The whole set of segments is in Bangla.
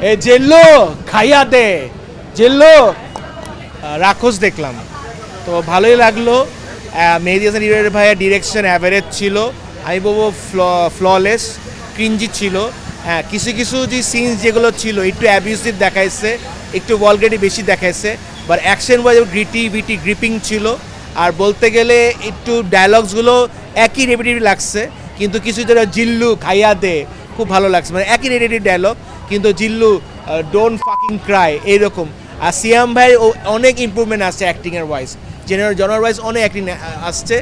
এ জেল্লো খাইয়া দে জেল্লো রাক্ষস দেখলাম, তো ভালোই লাগলো। মেহেদী হাসান হিরোর ভাইয়ের ডিরেকশন অ্যাভারেজ ছিল, আমি বলবো ফ্ললেস। ক্রিঞ্জি ছিল, হ্যাঁ কিছু কিছু যে সিনস যেগুলো ছিল একটু অ্যাবিউসিভ দেখাইছে, একটু ভলগারিটি বেশি দেখাইছে, but action wise gritty gripping ছিল। আর বলতে গেলে একটু ডায়লগসগুলো একই রেপিটেটিভ লাগছে, কিন্তু কিছু যেটা জিল্লু খাইয়া দে খুব ভালো লাগছে, মানে একই রেপিটেটিভ ডায়লগ, কিন্তু জিল্লু ডোন্ট ফাকিং ক্রাই এইরকম। আর সিয়াম ভাই অনেক ইম্প্রুভমেন্ট আসছে অ্যাক্টিংয়ের ওয়াইজ, জেনার ওয়াইজ অনেক অ্যাক্টিং আসছে।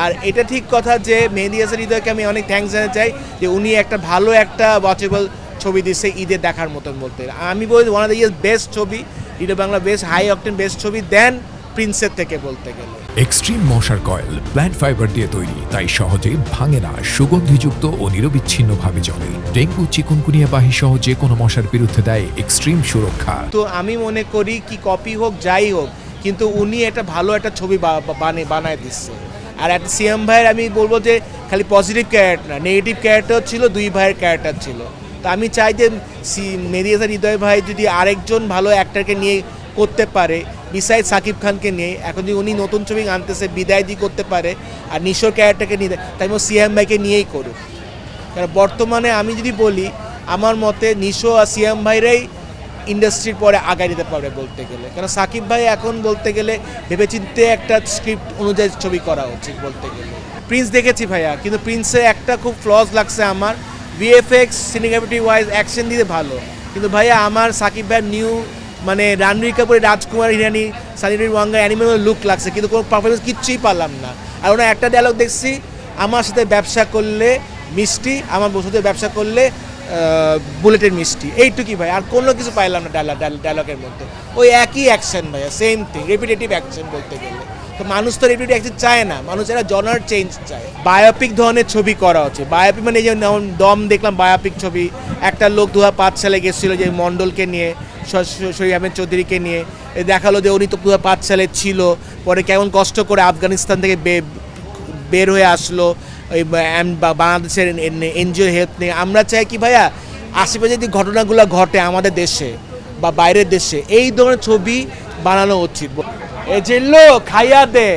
আর এটা ঠিক কথা যে মেহেদী হাসান হৃদয়কে আমি অনেক থ্যাঙ্কস জানাতে চাই যে উনি একটা ভালো একটা ওয়াচেবল ছবি দিচ্ছে ঈদে দেখার মতন। বলতে আমি বলি ওয়ান অফ দ্য বেস্ট ছবি, ঈদে Bangla best high octane best ছবি দেন প্রিন্সের থেকে বলতে গেলে। এক্সট্রিম মশার কয়েল প্ল্যান্ট ফাইবার দিয়ে তৈরি, তাই সহজে ভাঙে না, সুগন্ধিযুক্ত ও নিরবিচ্ছিন্নভাবে জ্বলে। ডেঙ্গু চিকুনগুনিয়া বাহি সহ যে কোনো মশার বিরুদ্ধে দেয় এক্সট্রিম সুরক্ষা। তো আমি মনে করি কি কপি হোক যাই হোক, কিন্তু উনি একটা ভালো একটা ছবি বানায় দিচ্ছে। আর একটা সিএম ভাইয়ের আমি বলবো যে খালি পজিটিভ ক্যারেক্টার না, নেগেটিভ ক্যারেক্টার ছিল, দুই ভাইয়ের ক্যারেক্টার ছিল। তো আমি চাই যে মেহেদী হাসান হৃদয় ভাই যদি আরেকজন ভালো অ্যাক্টরকে নিয়ে করতে পারে বিসাইড সাকিব খানকে নিয়ে, এখন যদি উনি নতুন ছবি আনতেছে বিদায় দিয়ে করতে পারে আর নিশোর ক্যারেক্টারকে নিয়ে, তাই সিএম ভাইকে নিয়েই করুক। কারণ বর্তমানে আমি যদি বলি আমার মতে নিশো আর সিএম ভাইরাই ইন্ডাস্ট্রির পরে আগায় দিতে পারবে বলতে গেলে। কারণ সাকিব ভাই এখন বলতে গেলে ভেবেচিন্তে একটা স্ক্রিপ্ট অনুযায়ী ছবি করা উচিত বলতে গেলে। প্রিন্স দেখেছি ভাইয়া, কিন্তু প্রিন্সে একটা খুব ফ্লজ লাগছে আমার, ভিএফএক্স সিনেমাটোগ্রাফি ওয়াইজ অ্যাকশন দিতে ভালো, কিন্তু ভাইয়া আমার সাকিব ভাইয়ের নিউ মানে রণবীর কাপুরের রাজকুমার হিরানি সানির ওয়াঙ্গার অ্যানিমেল লুক লাগছে, কিন্তু কোনো পারফরমেন্স কিচ্ছুই পারলাম না। আর ওনার একটা ডায়লগ দেখছি, আমার সাথে ব্যবসা করলে মিষ্টি, আমার সাথে ব্যবসা করলে বুলেটের মিষ্টি, এইটুকুই ভাই, আর কোনো কিছু পাইলাম না ডায়লগের মধ্যে। ওই একই অ্যাকশন ভাইয়া, সেম থিং, রেপিটেটিভ অ্যাকশন বলতে গেলে। তো মানুষ তো রেপিটেটিভ অ্যাকশন চায় না, মানুষ এরা জনার চেঞ্জ চায়। বায়োপিক ধরনের ছবি করা হচ্ছে, বায়োপিক মানে এই যে দম দেখলাম বায়োপিক ছবি, একটা লোক 2005 সালে গেছিলো যে মণ্ডলকে নিয়ে, শরীফ আহমেদ চৌধুরীকে নিয়ে, দেখালো যে উনি তো 2005 সালে ছিল, পরে কেমন কষ্ট করে আফগানিস্তান থেকে বের হয়ে আসলো ওই বাংলাদেশের এনজিও হেল্প নিয়ে। আমরা চাই কি ভাইয়া আশেপাশে যদি ঘটনাগুলো ঘটে আমাদের দেশে বা বাইরের দেশে, এই ধরনের ছবি বানানো উচিত। এ জেল্লো খাইয়া দে।